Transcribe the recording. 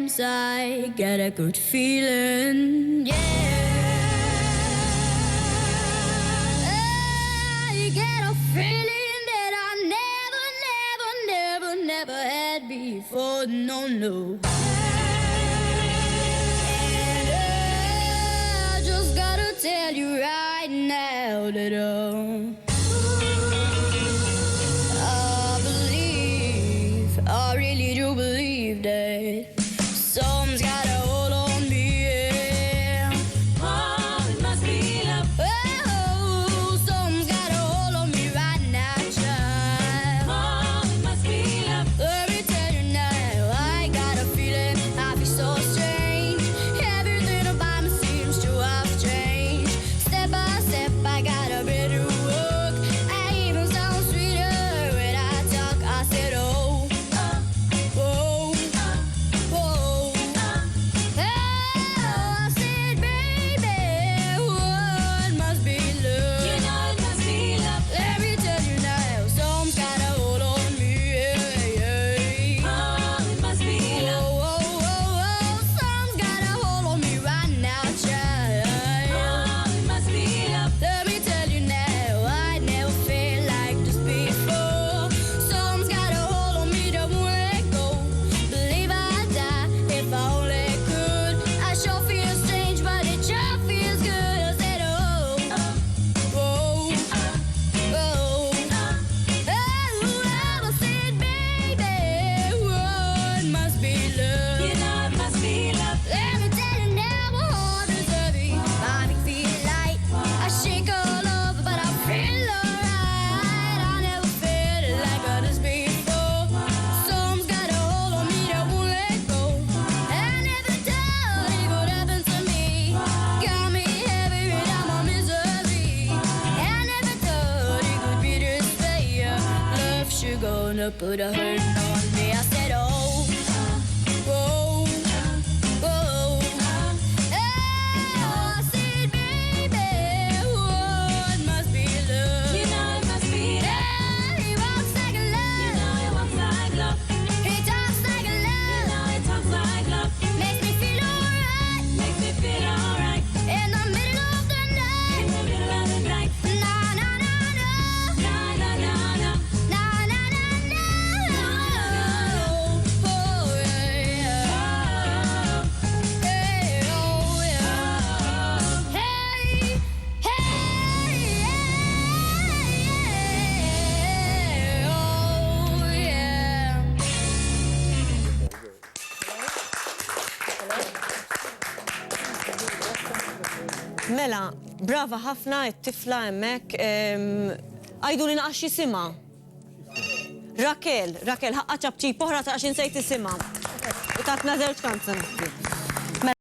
sometimes I get a good feeling, yeah. I get a feeling that I never had before, no. And I just gotta tell you right now that I really do believe that someone's got a hold on me, yeah. Oh, it must be love. Oh, someone's got a hold on me right now, child. Oh, it must be love. Let me tell you now, I got a feeling I feel so strange. Everything about me seems to have changed. Step by step, I got a better walk. I even sound sweeter when I talk. I said, oh, whoa, whoa. Oh, I said, baby, what must be love? You know it must be love. Let me tell you now, someone's got a hold on me, yeah. Oh, it must be love. Whoa, someone's got a hold on me right now, child. Oh, it must be love. Let me tell you now, I never felt like this before. Someone's got a hold on me that won't let go. Believe I'd die if I only could. I sure feel strange, but it sure feels good. I said, oh, whoa, whoa. I said, baby, what must be love? You know it must be love. Let me tell you now, my heart is heavy. I can feel light. I shake all over, but I feel alright. I never felt like this before. Someone's got a hold on me that won't let go. I never thought it would happen to me. Got me heavy without my misery. I never thought it could be this way. Love should gonna put a hurting on me. I said, oh, whoa, whoa. I said, baby, what must be love? You know it must be love. He walks like a You love. know it walks like love. He talks like a You love. know it talks like love. Makes me feel alright Makes me feel alright. in the middle of the In night. the middle of the night. Na na na na, Na na na na. na na na na. Oh yeah, Oh, hey oh yeah. oh. Hey, oh yeah. Mela, brava ħafna it-tifla hemmhekk. Għajdu li naqax jisimha. Rakel, ħaqqa ċabċi poħra ta' għax insejt isimha. U tatna żewġ kanzunatti.